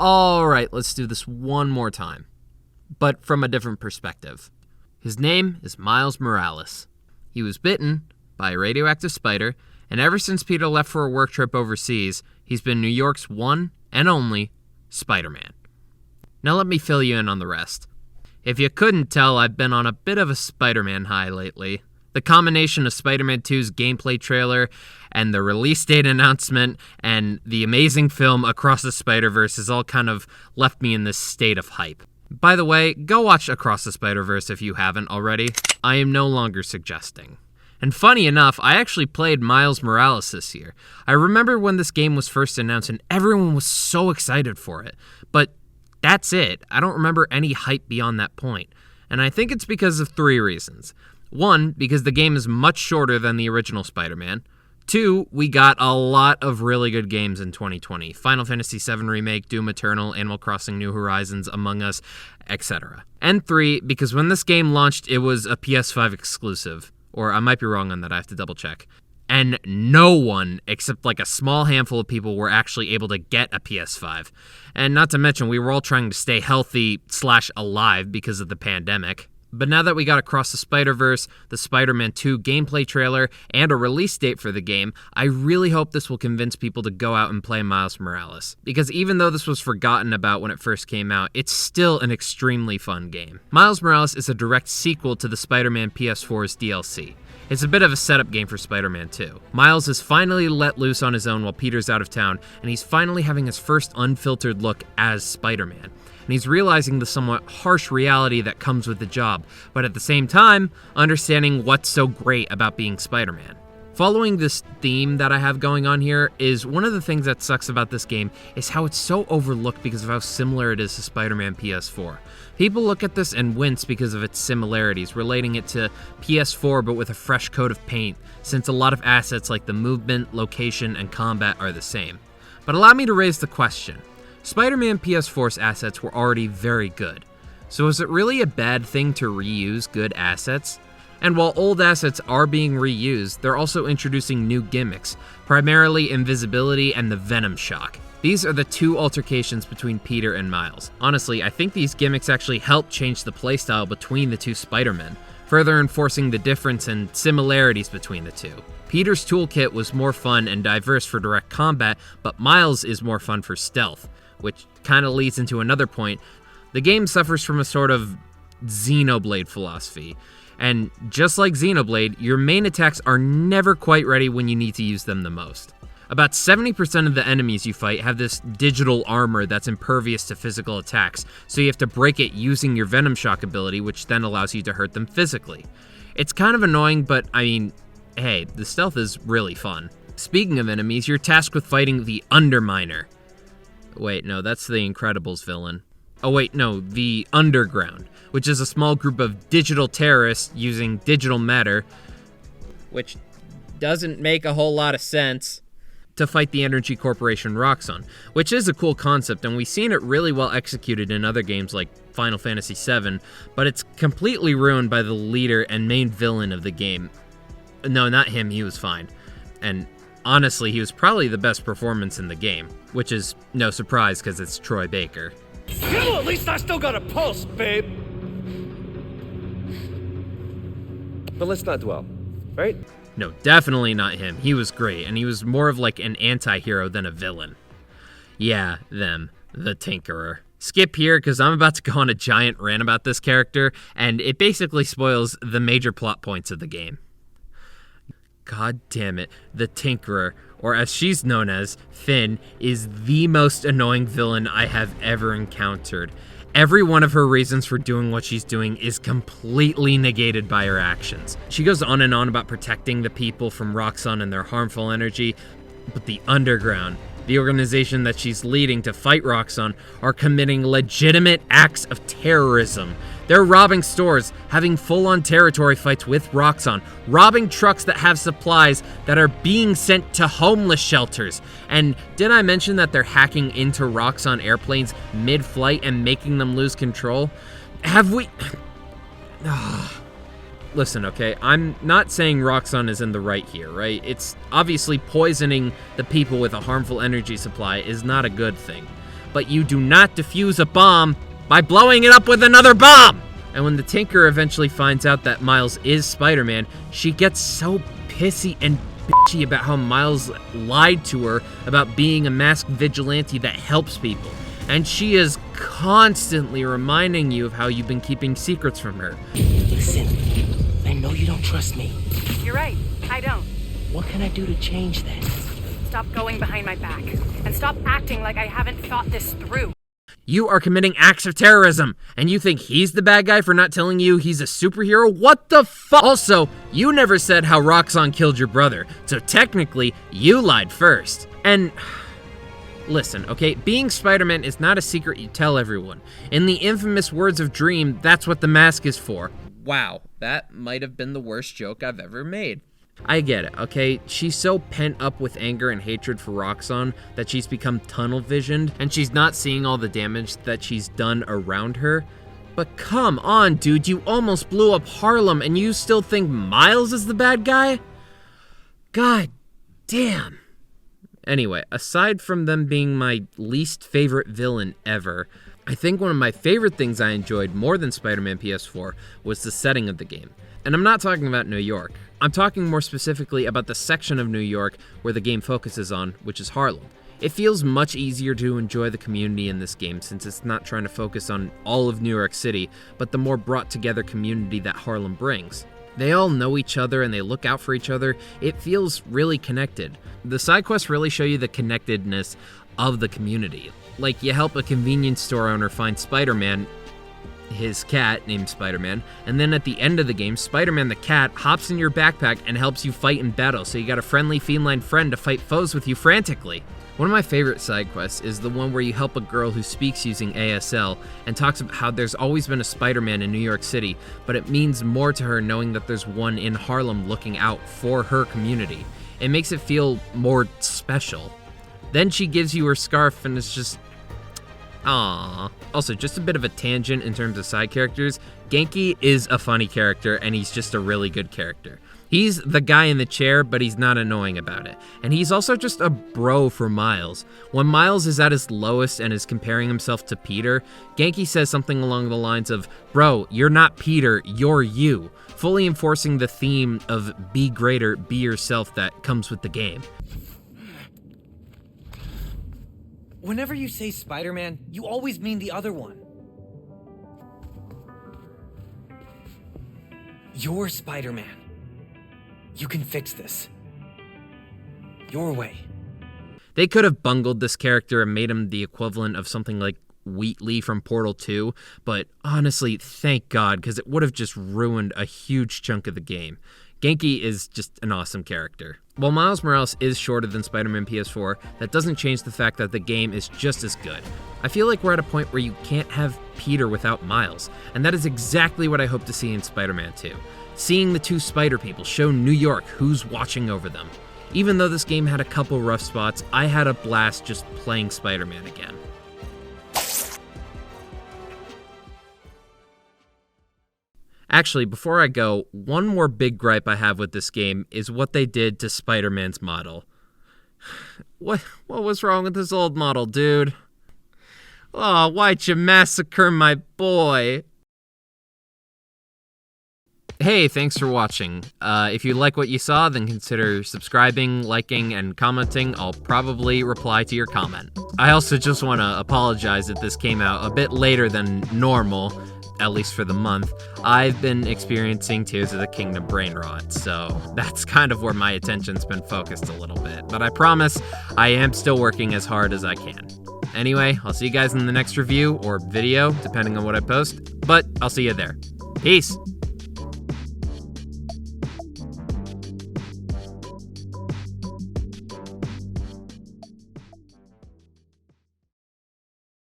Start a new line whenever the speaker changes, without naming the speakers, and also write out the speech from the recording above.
Alright, let's do this one more time, but from a different perspective. His name is Miles Morales. He was bitten by a radioactive spider, and ever since Peter left for a work trip overseas, he's been New York's one and only Spider-Man. Now let me fill you in on the rest. If you couldn't tell, I've been on a bit of a Spider-Man high lately. The combination of Spider-Man 2's gameplay trailer and the release date announcement and the amazing film Across the Spider-Verse has all kind of left me in this state of hype. By the way, go watch Across the Spider-Verse if you haven't already. I am no longer suggesting. And funny enough, I actually played Miles Morales this year. I remember when this game was first announced and everyone was so excited for it. But that's it. I don't remember any hype beyond that point. And I think it's because of 3 reasons. 1, because the game is much shorter than the original Spider-Man. 2, we got a lot of really good games in 2020. Final Fantasy VII Remake, Doom Eternal, Animal Crossing New Horizons, Among Us, etc. And 3, because when this game launched, it was a PS5 exclusive. Or I might be wrong on that, I have to double check. And no one, except like a small handful of people, were actually able to get a PS5. And not to mention, we were all trying to stay healthy/alive because of the pandemic. But now that we got Across the Spider-Verse, the Spider-Man 2 gameplay trailer, and a release date for the game, I really hope this will convince people to go out and play Miles Morales. Because even though this was forgotten about when it first came out, it's still an extremely fun game. Miles Morales is a direct sequel to the Spider-Man PS4's DLC. It's a bit of a setup game for Spider-Man 2. Miles is finally let loose on his own while Peter's out of town, and he's finally having his first unfiltered look as Spider-Man. And he's realizing the somewhat harsh reality that comes with the job, but at the same time, understanding what's so great about being Spider-Man. Following this theme that I have going on here is one of the things that sucks about this game is how it's so overlooked because of how similar it is to Spider-Man PS4. People look at this and wince because of its similarities, relating it to PS4 but with a fresh coat of paint, since a lot of assets like the movement, location, and combat are the same. But allow me to raise the question. Spider-Man PS4's assets were already very good, so is it really a bad thing to reuse good assets? And while old assets are being reused, they're also introducing new gimmicks, primarily invisibility and the Venom shock. These are the 2 altercations between Peter and Miles. Honestly, I think these gimmicks actually help change the playstyle between the 2 Spider-Men, further enforcing the difference and similarities between the 2. Peter's toolkit was more fun and diverse for direct combat, but Miles is more fun for stealth, which kind of leads into another point. The game suffers from a sort of Xenoblade philosophy. And just like Xenoblade, your main attacks are never quite ready when you need to use them the most. About 70% of the enemies you fight have this digital armor that's impervious to physical attacks, so you have to break it using your Venom Shock ability, which then allows you to hurt them physically. It's kind of annoying, but I mean, hey, the stealth is really fun. Speaking of enemies, you're tasked with fighting the Underminer. Wait, no, that's the Incredibles villain. Oh wait, no, the Underground, which is a small group of digital terrorists using digital matter, which doesn't make a whole lot of sense, to fight the energy corporation Roxxon, which is a cool concept, and we've seen it really well executed in other games like Final Fantasy VII, but it's completely ruined by the leader and main villain of the game. No, not him, he was fine. And honestly, he was probably the best performance in the game, which is no surprise because it's Troy Baker.
Well, at least I still got a pulse, babe. But let's not dwell, right?
No, definitely not him. He was great, and he was more of like an anti-hero than a villain. Yeah, them, the Tinkerer. Skip here, because I'm about to go on a giant rant about this character, and it basically spoils the major plot points of the game. God damn it, the Tinkerer, or as she's known as, Finn, is the most annoying villain I have ever encountered. Every one of her reasons for doing what she's doing is completely negated by her actions. She goes on and on about protecting the people from Roxxon and their harmful energy, but the Underground, the organization that she's leading to fight Roxxon, are committing legitimate acts of terrorism. They're robbing stores, having full-on territory fights with Roxxon, robbing trucks that have supplies that are being sent to homeless shelters. And did I mention that they're hacking into Roxxon airplanes mid-flight and making them lose control? Have we... Listen, okay, I'm not saying Roxxon is in the right here, right? It's obviously poisoning the people with a harmful energy supply is not a good thing. but you do not defuse a bomb by blowing it up with another bomb! And when the Tinker eventually finds out that Miles is Spider-Man, she gets so pissy and bitchy about how Miles lied to her about being a masked vigilante that helps people. And she is constantly reminding you of how you've been keeping secrets from her.
Listen, I know you don't trust me.
You're right, I don't.
What can I do to change that?
Stop going behind my back, and stop acting like I haven't thought this through.
You are committing acts of terrorism, and you think he's the bad guy for not telling you he's a superhero? What the fuck? Also, you never said how Roxxon killed your brother, so technically, you lied first. And listen, okay, being Spider-Man is not a secret you tell everyone. In the infamous words of Dream, that's what the mask is for. Wow, that might have been the worst joke I've ever made. I get it, okay? She's so pent up with anger and hatred for Roxxon that she's become tunnel-visioned, and she's not seeing all the damage that she's done around her. But come on, dude, you almost blew up Harlem, and you still think Miles is the bad guy? God damn. Anyway, aside from them being my least favorite villain ever, I think one of my favorite things I enjoyed more than Spider-Man PS4 was the setting of the game. And I'm not talking about New York. I'm talking more specifically about the section of New York where the game focuses on, which is Harlem. It feels much easier to enjoy the community in this game since it's not trying to focus on all of New York City, but the more brought together community that Harlem brings. They all know each other and they look out for each other. It feels really connected. The side quests really show you the connectedness of the community. Like, you help a convenience store owner find Spider-Man, his cat named Spider-Man, and then at the end of the game, Spider-Man the cat hops in your backpack and helps you fight in battle, so you got a friendly feline friend to fight foes with you frantically. One of my favorite side quests is the one where you help a girl who speaks using ASL and talks about how there's always been a Spider-Man in New York City, but it means more to her knowing that there's one in Harlem looking out for her community. It makes it feel more special. Then she gives you her scarf and it's just, aww. Also, just a bit of a tangent in terms of side characters. Genki is a funny character, and he's just a really good character. He's the guy in the chair, but he's not annoying about it. And he's also just a bro for Miles. When Miles is at his lowest and is comparing himself to Peter, Genki says something along the lines of, "Bro, you're not Peter, you're you," fully enforcing the theme of be greater, be yourself that comes with the game.
Whenever you say Spider-Man, you always mean the other one. You're Spider-Man. You can fix this. Your way.
They could have bungled this character and made him the equivalent of something like Wheatley from Portal 2, but honestly, thank God, because it would have just ruined a huge chunk of the game. Genki is just an awesome character. While Miles Morales is shorter than Spider-Man PS4, that doesn't change the fact that the game is just as good. I feel like we're at a point where you can't have Peter without Miles, and that is exactly what I hope to see in Spider-Man 2. Seeing the two Spider people show New York who's watching over them. Even though this game had a couple rough spots, I had a blast just playing Spider-Man again. Actually, before I go, one more big gripe I have with this game is what they did to Spider-Man's model. What was wrong with this old model, dude? Oh, why'd you massacre my boy? Hey, thanks for watching. If you like what you saw, then consider subscribing, liking, and commenting. I'll probably reply to your comment. I also just want to apologize that this came out a bit later than normal, at least for the month. I've been experiencing Tears of the Kingdom brain rot, so that's kind of where my attention's been focused a little bit. But I promise I am still working as hard as I can. Anyway, I'll see you guys in the next review or video, depending on what I post, but I'll see you there. Peace!